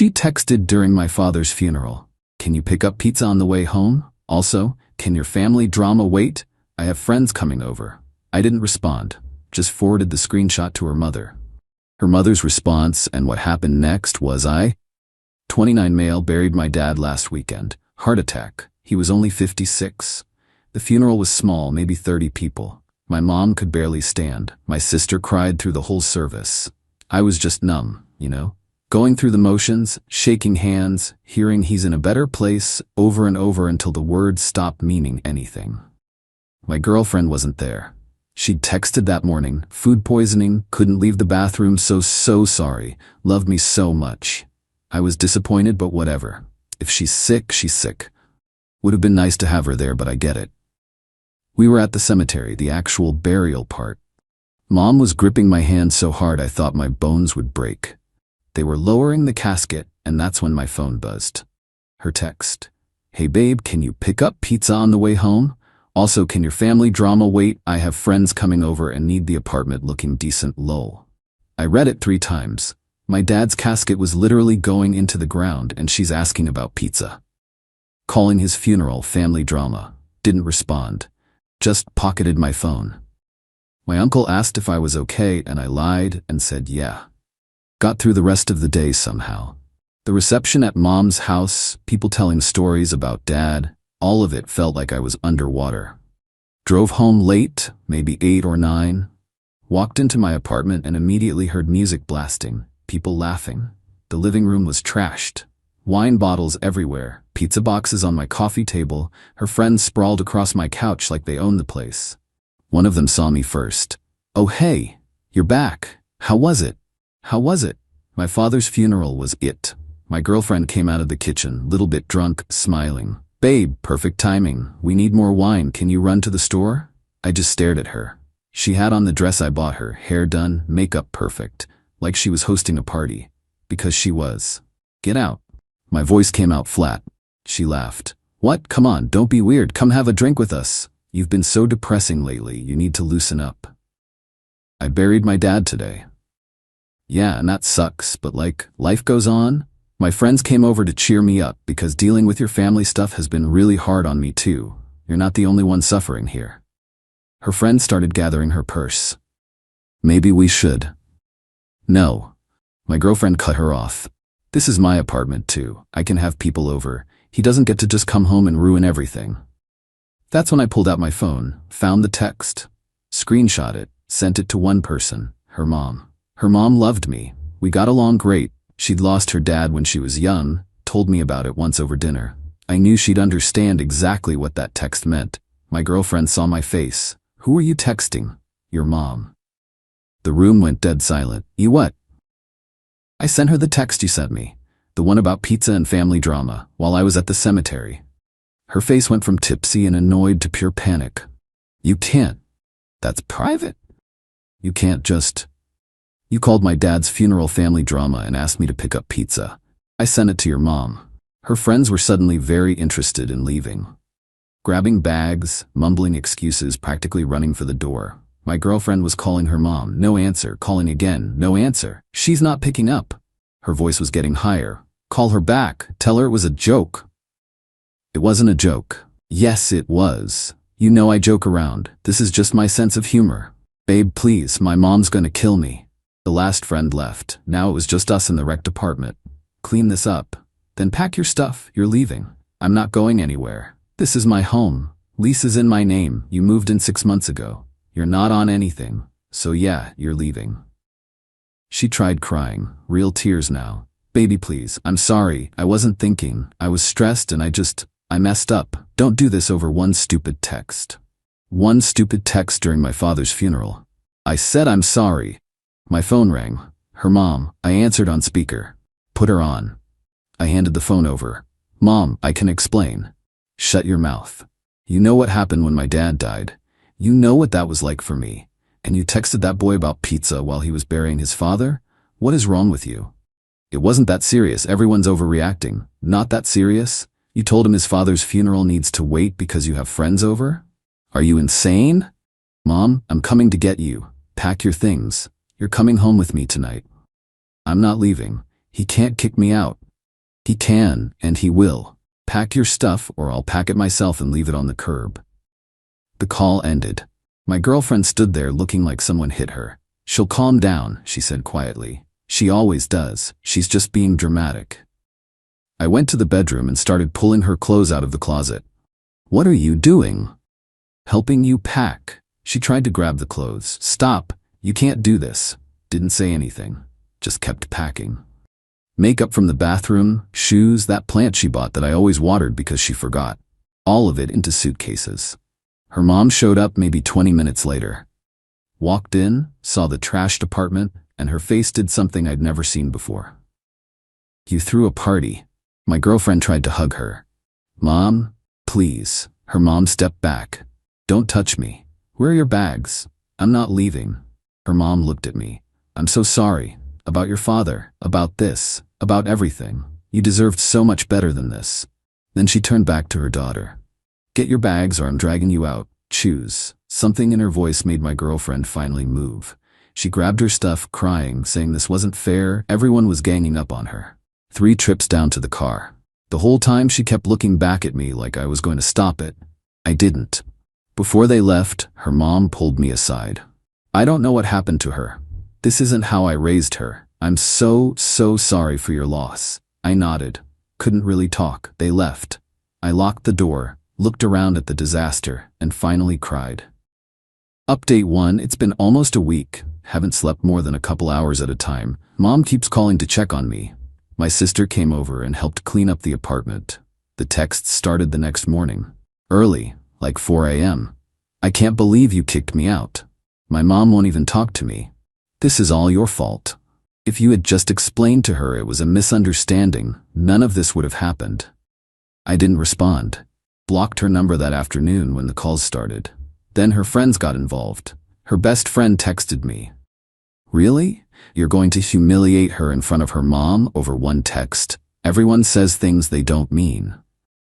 She texted during my father's funeral. Can you pick up pizza on the way home? Also, can your family drama wait? I have friends coming over. I didn't respond, just forwarded the screenshot to her mother. Her mother's response and what happened next was 29 male buried my dad last weekend. Heart attack. He was only 56. The funeral was small, maybe 30 people. My mom could barely stand. My sister cried through the whole service. I was just numb, going through the motions, shaking hands, hearing he's in a better place over and over until the words stopped meaning anything. My girlfriend wasn't there. She'd texted that morning, food poisoning, couldn't leave the bathroom, so sorry, loved me so much. I was disappointed, but whatever. If she's sick, she's sick. Would have been nice to have her there, but I get it. We were at the cemetery, the actual burial part. Mom was gripping my hand so hard I thought my bones would break. They were lowering the casket, and that's when my phone buzzed. Her text. Hey babe, can you pick up pizza on the way home? Also, can your family drama wait? I have friends coming over and need the apartment looking decent, lol. I read it 3 times. My dad's casket was literally going into the ground and she's asking about pizza. Calling his funeral family drama. Didn't respond. Just pocketed my phone. My uncle asked if I was okay and I lied and said yeah. Got through the rest of the day somehow. The reception at Mom's house, people telling stories about Dad, all of it felt like I was underwater. Drove home late, maybe 8 or 9. Walked into my apartment and immediately heard music blasting, people laughing. The living room was trashed. Wine bottles everywhere, pizza boxes on my coffee table, her friends sprawled across my couch like they owned the place. One of them saw me first. Oh hey, you're back. How was it? How was it? My father's funeral was it. My girlfriend came out of the kitchen, little bit drunk, smiling. Babe, perfect timing. We need more wine. Can you run to the store? I just stared at her. She had on the dress I bought her, hair done, makeup perfect, like she was hosting a party. Because she was. Get out. My voice came out flat. She laughed. What? Come on, don't be weird. Come have a drink with us. You've been so depressing lately. You need to loosen up. I buried my dad today. Yeah, and that sucks, but life goes on. My friends came over to cheer me up because dealing with your family stuff has been really hard on me too. You're not the only one suffering here. Her friend started gathering her purse. Maybe we should. No. My girlfriend cut her off. This is my apartment too. I can have people over. He doesn't get to just come home and ruin everything. That's when I pulled out my phone, found the text, screenshot it, sent it to one person, her mom. Her mom loved me. We got along great. She'd lost her dad when she was young, told me about it once over dinner. I knew she'd understand exactly what that text meant. My girlfriend saw my face. Who are you texting? Your mom. The room went dead silent. You what? I sent her the text you sent me, the one about pizza and family drama, while I was at the cemetery. Her face went from tipsy and annoyed to pure panic. You can't. That's private. You can't just... You called my dad's funeral family drama and asked me to pick up pizza. I sent it to your mom. Her friends were suddenly very interested in leaving. Grabbing bags, mumbling excuses, practically running for the door. My girlfriend was calling her mom. No answer. Calling again. No answer. She's not picking up. Her voice was getting higher. Call her back. Tell her it was a joke. It wasn't a joke. Yes, it was. You know I joke around. This is just my sense of humor. Babe, please, my mom's gonna kill me. The last friend left. Now it was just us in the wrecked apartment. Clean this up. Then pack your stuff. You're leaving. I'm not going anywhere. This is my home. Lease is in my name. You moved in 6 months ago. You're not on anything. So yeah, you're leaving. She tried crying. Real tears now. Baby, please. I'm sorry. I wasn't thinking. I was stressed and I messed up. Don't do this over one stupid text. One stupid text during my father's funeral. I said I'm sorry. My phone rang. Her mom. I answered on speaker. Put her on. I handed the phone over. Mom, I can explain. Shut your mouth. You know what happened when my dad died. You know what that was like for me. And you texted that boy about pizza while he was burying his father? What is wrong with you? It wasn't that serious. Everyone's overreacting. Not that serious? You told him his father's funeral needs to wait because you have friends over? Are you insane? Mom, I'm coming to get you. Pack your things. You're coming home with me tonight. I'm not leaving. He can't kick me out. He can, and he will. Pack your stuff or I'll pack it myself and leave it on the curb. The call ended. My girlfriend stood there looking like someone hit her. She'll calm down, she said quietly. She always does. She's just being dramatic. I went to the bedroom and started pulling her clothes out of the closet. What are you doing? Helping you pack. She tried to grab the clothes. Stop. You can't do this. Didn't say anything. Just kept packing. Makeup from the bathroom, shoes, that plant she bought that I always watered because she forgot. All of it into suitcases. Her mom showed up maybe 20 minutes later. Walked in, saw the trashed apartment, and her face did something I'd never seen before. You threw a party. My girlfriend tried to hug her. Mom, please. Her mom stepped back. Don't touch me. Where are your bags? I'm not leaving. Her mom looked at me. I'm so sorry. About your father. About this. About everything. You deserved so much better than this. Then she turned back to her daughter. Get your bags or I'm dragging you out. Choose. Something in her voice made my girlfriend finally move. She grabbed her stuff, crying, saying this wasn't fair. Everyone was ganging up on her. 3 trips down to the car. The whole time she kept looking back at me like I was going to stop it. I didn't. Before they left, her mom pulled me aside. I don't know what happened to her. This isn't how I raised her. I'm so sorry for your loss. I nodded. Couldn't really talk. They left. I locked the door, looked around at the disaster, and finally cried. Update 1. It's been almost a week. Haven't slept more than a couple hours at a time. Mom keeps calling to check on me. My sister came over and helped clean up the apartment. The texts started the next morning. Early, like 4 a.m. I can't believe you kicked me out. My mom won't even talk to me. This is all your fault. If you had just explained to her it was a misunderstanding, none of this would have happened. I didn't respond. Blocked her number that afternoon when the calls started. Then her friends got involved. Her best friend texted me. Really? You're going to humiliate her in front of her mom over one text? Everyone says things they don't mean.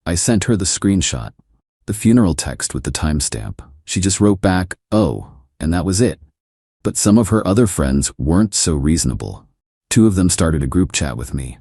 I sent her the screenshot. The funeral text with the timestamp. She just wrote back, oh, and that was it. But some of her other friends weren't so reasonable. 2 of them started a group chat with me.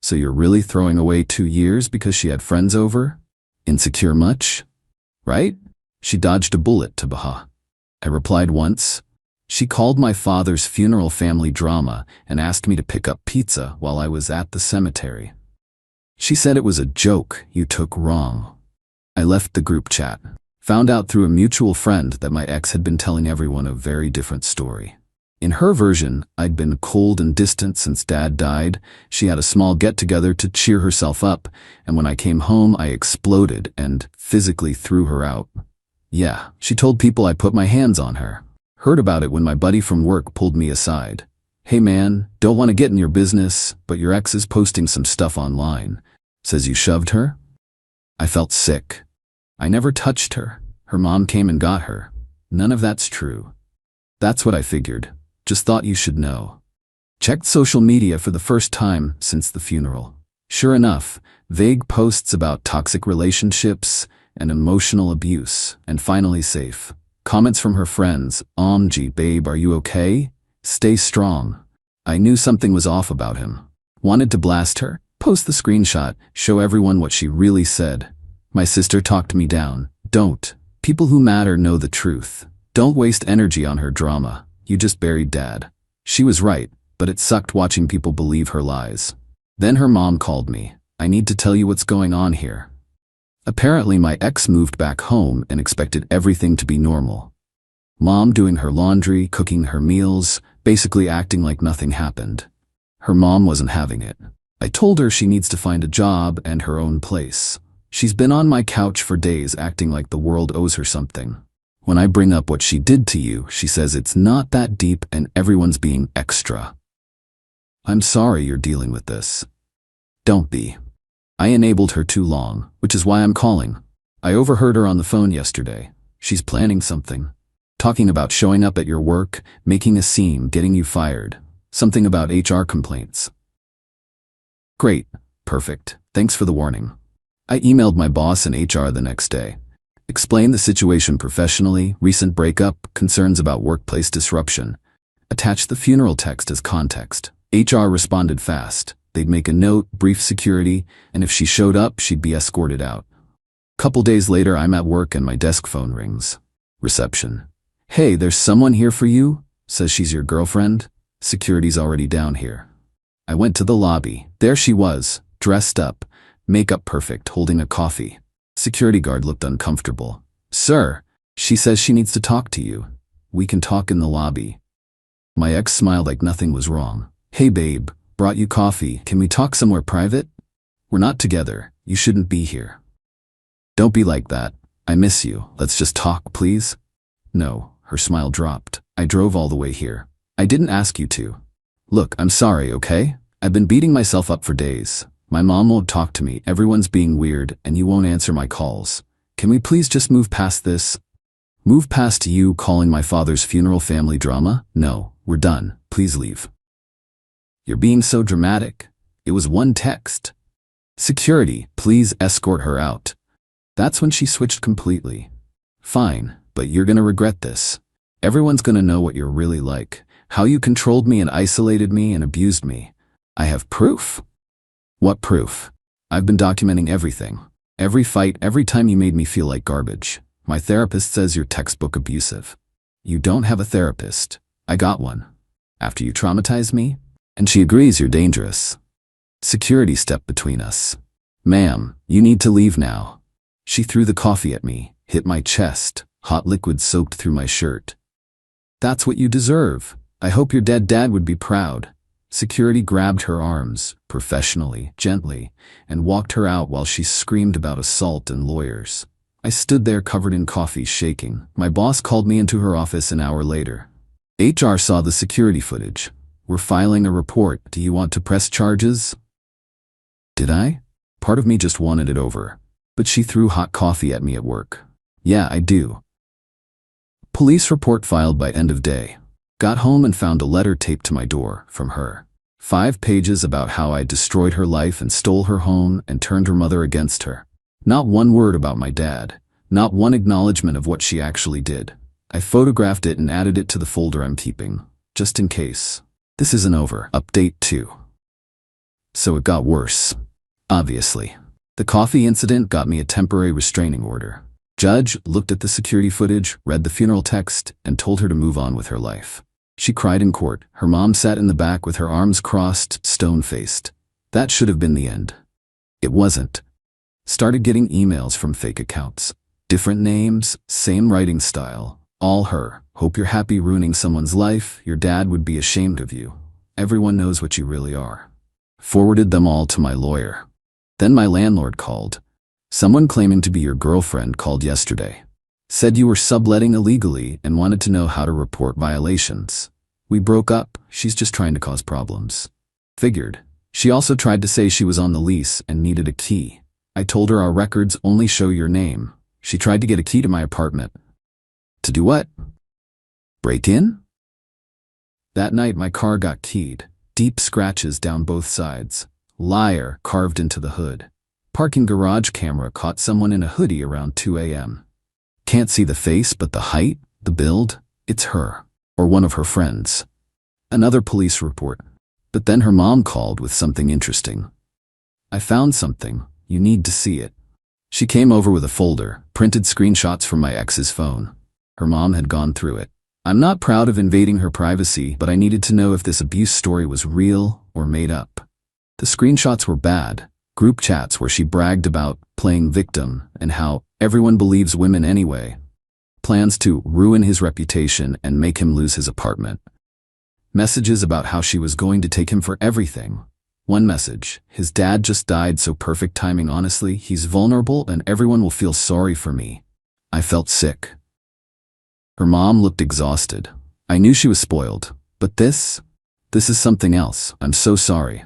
So you're really throwing away 2 years because she had friends over? Insecure much? Right? She dodged a bullet to Baha. I replied once. She called my father's funeral family drama and asked me to pick up pizza while I was at the cemetery. She said it was a joke you took wrong. I left the group chat. Found out through a mutual friend that my ex had been telling everyone a very different story. In her version, I'd been cold and distant since Dad died. She had a small get-together to cheer herself up, and when I came home, I exploded and physically threw her out. Yeah, she told people I put my hands on her. Heard about it when my buddy from work pulled me aside. Hey man, don't want to get in your business, but your ex is posting some stuff online. Says you shoved her? I felt sick. I never touched her. Her mom came and got her. None of that's true. That's what I figured. Just thought you should know. Checked social media for the first time since the funeral. Sure enough, vague posts about toxic relationships and emotional abuse, and finally safe. Comments from her friends, OMG babe, are you okay? Stay strong. I knew something was off about him. Wanted to blast her? Post the screenshot, show everyone what she really said. My sister talked me down. Don't. People who matter know the truth. Don't waste energy on her drama. You just buried Dad. She was right, but it sucked watching people believe her lies. Then her mom called me. I need to tell you what's going on here. Apparently my ex moved back home and expected everything to be normal. Mom doing her laundry, cooking her meals, basically acting like nothing happened. Her mom wasn't having it. I told her she needs to find a job and her own place. She's been on my couch for days acting like the world owes her something. When I bring up what she did to you, she says it's not that deep and everyone's being extra. I'm sorry you're dealing with this. Don't be. I enabled her too long, which is why I'm calling. I overheard her on the phone yesterday. She's planning something. Talking about showing up at your work, making a scene, getting you fired. Something about HR complaints. Great. Perfect. Thanks for the warning. I emailed my boss in HR the next day. Explained the situation professionally, recent breakup, concerns about workplace disruption. Attached the funeral text as context. HR responded fast. They'd make a note, brief security, and if she showed up, she'd be escorted out. Couple days later, I'm at work and my desk phone rings. Reception. "Hey, there's someone here for you," says she's your girlfriend. "Security's already down here." I went to the lobby. There she was, dressed up, makeup perfect, holding a coffee. Security guard looked uncomfortable. "Sir, she says she needs to talk to you. We can talk in the lobby." My ex smiled like nothing was wrong. "Hey babe, brought you coffee. Can we talk somewhere private? We're not together. You shouldn't be here." "Don't be like that. I miss you. Let's just talk, please." "No," her smile dropped. "I drove all the way here. I didn't ask you to. Look, I'm sorry, okay? I've been beating myself up for days. My mom won't talk to me, everyone's being weird, and you won't answer my calls. Can we please just move past this? Move past you calling my father's funeral family drama? No, we're done. Please leave." "You're being so dramatic. It was one text." "Security, please escort her out." That's when she switched completely. "Fine, but you're gonna regret this. Everyone's gonna know what you're really like. How you controlled me and isolated me and abused me. I have proof." "What proof?" "I've been documenting everything. Every fight, every time you made me feel like garbage. My therapist says you're textbook abusive." "You don't have a therapist. I got one. After you traumatized me?" "And she agrees you're dangerous." Security stepped between us. "Ma'am, you need to leave now." She threw the coffee at me, hit my chest, hot liquid soaked through my shirt. "That's what you deserve. I hope your dead dad would be proud." Security grabbed her arms, professionally, gently, and walked her out while she screamed about assault and lawyers. I stood there covered in coffee, shaking. My boss called me into her office an hour later. "HR saw the security footage. We're filing a report. Do you want to press charges?" Did I? Part of me just wanted it over. But she threw hot coffee at me at work. "Yeah, I do." Police report filed by end of day. Got home and found a letter taped to my door from her. 5 pages about how I destroyed her life and stole her home and turned her mother against her. Not one word about my dad. Not one acknowledgement of what she actually did. I photographed it and added it to the folder I'm keeping, just in case. This isn't over. Update 2. So it got worse. Obviously. The coffee incident got me a temporary restraining order. Judge looked at the security footage, read the funeral text, and told her to move on with her life. She cried in court. Her mom sat in the back with her arms crossed, stone-faced. That should have been the end. It wasn't. Started getting emails from fake accounts. Different names, same writing style. All her. "Hope you're happy ruining someone's life. Your dad would be ashamed of you. Everyone knows what you really are." Forwarded them all to my lawyer. Then my landlord called. "Someone claiming to be your girlfriend called yesterday. Said you were subletting illegally and wanted to know how to report violations. We broke up. She's just trying to cause problems." Figured. She also tried to say she was on the lease and needed a key. I told her our records only show your name. She tried to get a key to my apartment. To do what? Break in? That night my car got keyed. Deep scratches down both sides. "Liar" carved into the hood. Parking garage camera caught someone in a hoodie around 2 a.m. Can't see the face, but the height, the build, it's her. Or one of her friends. Another police report. But then her mom called with something interesting. "I found something. You need to see it." She came over with a folder, printed screenshots from my ex's phone. Her mom had gone through it. I'm not proud of invading her privacy, but I needed to know if this abuse story was real or made up. The screenshots were bad. Group chats where she bragged about playing victim and how everyone believes women anyway. Plans to ruin his reputation and make him lose his apartment. Messages about how she was going to take him for everything. One message, "His dad just died, so perfect timing. Honestly, he's vulnerable and everyone will feel sorry for me." I felt sick. Her mom looked exhausted. I knew she was spoiled. But this is something else. "I'm so sorry.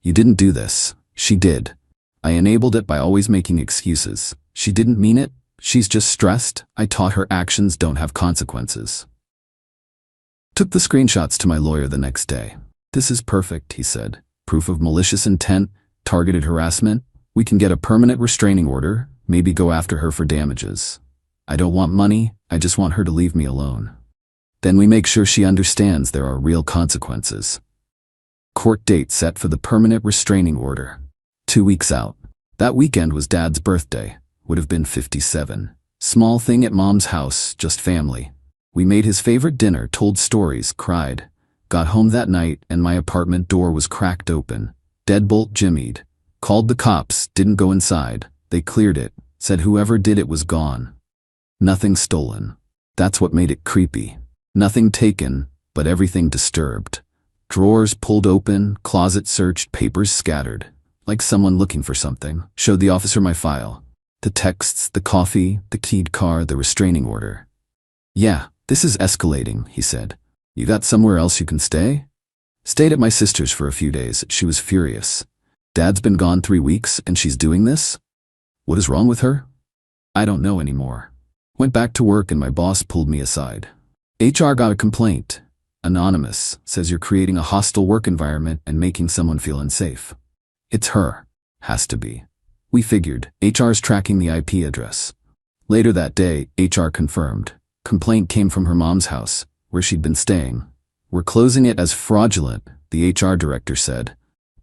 You didn't do this." She did. I enabled it by always making excuses. She didn't mean it. She's just stressed. I taught her actions don't have consequences. Took the screenshots to my lawyer the next day. "This is perfect," he said. "Proof of malicious intent, targeted harassment. We can get a permanent restraining order, maybe go after her for damages. I don't want money, I just want her to leave me alone. Then we make sure she understands there are real consequences." Court date set for the permanent restraining order. 2 weeks out. That weekend was Dad's birthday. Would have been 57. Small thing at Mom's house, just family. We made his favorite dinner, told stories, cried. Got home that night and my apartment door was cracked open. Deadbolt jimmied. Called the cops, didn't go inside. They cleared it, said whoever did it was gone. Nothing stolen. That's what made it creepy. Nothing taken, but everything disturbed. Drawers pulled open, closet searched, papers scattered. Like someone looking for something. Showed the officer my file. The texts, the coffee, the keyed car, the restraining order. Yeah, this is escalating, he said. You got somewhere else you can stay? Stayed at my sister's for a few days. She was furious. Dad's been gone 3 weeks and she's doing this? What is wrong with her? I don't know anymore. Went back to work and my boss pulled me aside. HR got a complaint. Anonymous, says you're creating a hostile work environment and making someone feel unsafe. It's her. Has to be. We figured. HR's tracking the IP address. Later that day, HR confirmed. Complaint came from her mom's house, where she'd been staying. We're closing it as fraudulent, the HR director said.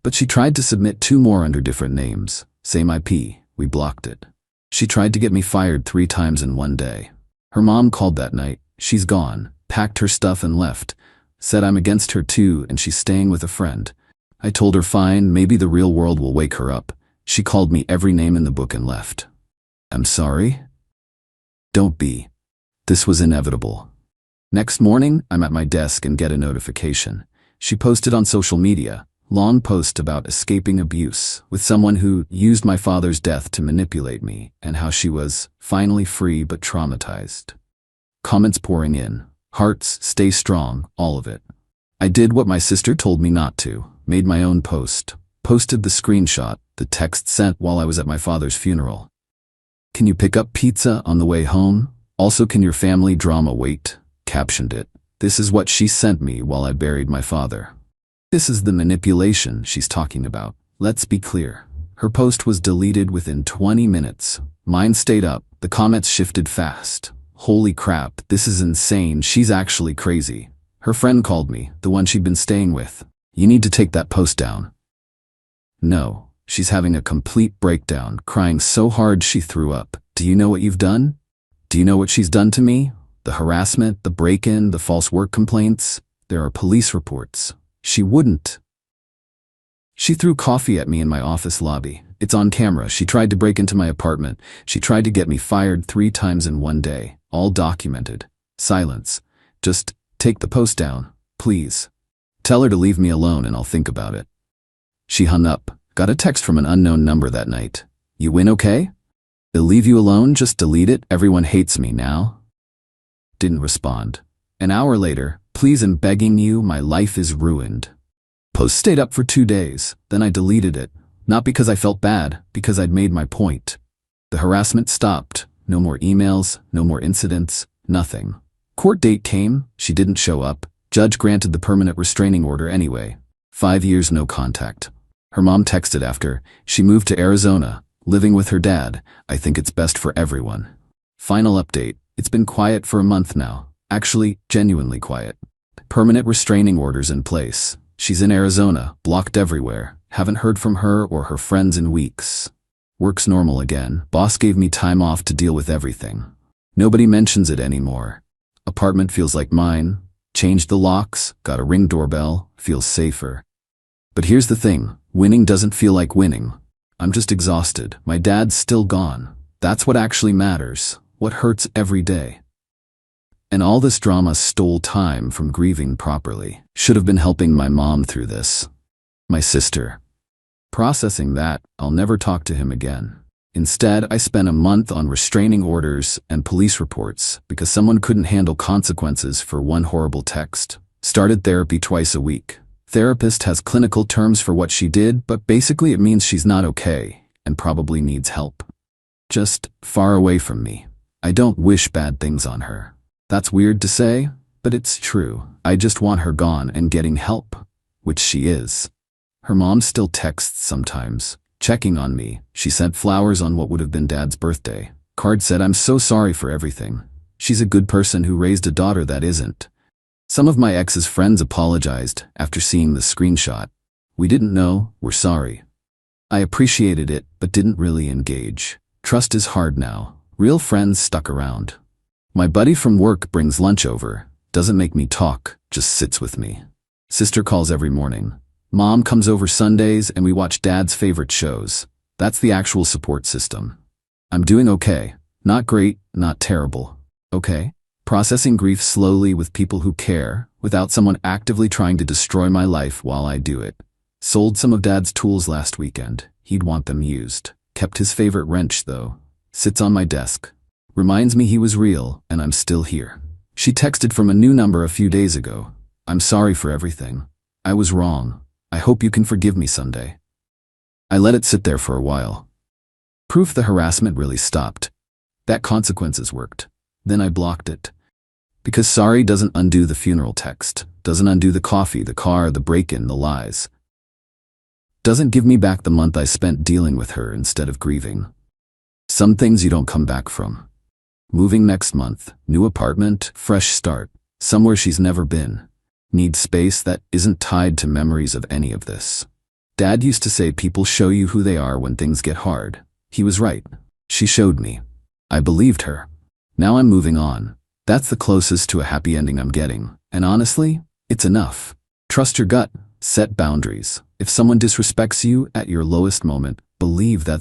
But she tried to submit 2 more under different names. Same IP. We blocked it. She tried to get me fired 3 times in one day. Her mom called that night. She's gone. Packed her stuff and left. Said I'm against her too and she's staying with a friend. I told her fine, maybe the real world will wake her up. She called me every name in the book and left. I'm sorry? Don't be. This was inevitable. Next morning, I'm at my desk and get a notification. She posted on social media, long post about escaping abuse with someone who used my father's death to manipulate me and how she was finally free but traumatized. Comments pouring in. Hearts, stay strong, all of it. I did what my sister told me not to, made my own post, posted the screenshot, the text sent while I was at my father's funeral. Can you pick up pizza on the way home? Also, can your family drama wait? Captioned it. This is what she sent me while I buried my father. This is the manipulation she's talking about. Let's be clear. Her post was deleted within 20 minutes. Mine stayed up. The comments shifted fast. Holy crap, this is insane. She's actually crazy. Her friend called me, the one she'd been staying with. You need to take that post down. No, she's having a complete breakdown, crying so hard she threw up. Do you know what you've done? Do you know what she's done to me? The harassment, the break-in, the false work complaints. There are police reports. She wouldn't. She threw coffee at me in my office lobby. It's on camera. She tried to break into my apartment. She tried to get me fired 3 times in one day. All documented. Silence. Just take the post down, please. Tell her to leave me alone and I'll think about it. She hung up. Got a text from an unknown number that night. You win okay? They'll leave you alone, just delete it. Everyone hates me now. Didn't respond. An hour later, please, I'm begging you, my life is ruined. Post stayed up for 2 days. Then I deleted it. Not because I felt bad, because I'd made my point. The harassment stopped. No more emails, no more incidents, nothing. Court date came, she didn't show up. Judge granted the permanent restraining order anyway. 5 years no contact. Her mom texted after. She moved to Arizona, living with her dad. I think it's best for everyone. Final update. It's been quiet for a month now. Actually, genuinely quiet. Permanent restraining orders in place. She's in Arizona, blocked everywhere. Haven't heard from her or her friends in weeks. Work's normal again. Boss gave me time off to deal with everything. Nobody mentions it anymore. Apartment feels like mine. Changed the locks, got a Ring doorbell, feels safer. But here's the thing, winning doesn't feel like winning. I'm just exhausted. My dad's still gone. That's what actually matters, what hurts every day. And all this drama stole time from grieving properly. Should have been helping my mom through this. My sister. Processing that, I'll never talk to him again. Instead, I spent a month on restraining orders and police reports because someone couldn't handle consequences for one horrible text. Started therapy twice a week. Therapist has clinical terms for what she did, but basically it means she's not okay and probably needs help. Just far away from me. I don't wish bad things on her. That's weird to say, but it's true. I just want her gone and getting help, which she is. Her mom still texts sometimes, checking on me. She sent flowers on what would have been Dad's birthday. Card said, I'm so sorry for everything. She's a good person who raised a daughter that isn't. Some of my ex's friends apologized after seeing the screenshot. We didn't know, we're sorry. I appreciated it, but didn't really engage. Trust is hard now. Real friends stuck around. My buddy from work brings lunch over. Doesn't make me talk, just sits with me. Sister calls every morning. Mom comes over Sundays and we watch Dad's favorite shows. That's the actual support system. I'm doing okay. Not great, not terrible. Okay? Processing grief slowly with people who care, without someone actively trying to destroy my life while I do it. Sold some of Dad's tools last weekend. He'd want them used. Kept his favorite wrench though. Sits on my desk. Reminds me he was real and I'm still here. She texted from a new number a few days ago. I'm sorry for everything. I was wrong. I hope you can forgive me someday. I let it sit there for a while. Proof the harassment really stopped. That consequences worked. Then I blocked it. Because sorry doesn't undo the funeral text, doesn't undo the coffee, the car, the break-in, the lies. Doesn't give me back the month I spent dealing with her instead of grieving. Some things you don't come back from. Moving next month, new apartment, fresh start, somewhere she's never been. Need space that isn't tied to memories of any of this. Dad used to say people show you who they are when things get hard. He was right. She showed me. I believed her. Now I'm moving on. That's the closest to a happy ending I'm getting. And honestly, it's enough. Trust your gut. Set boundaries. If someone disrespects you at your lowest moment, believe that's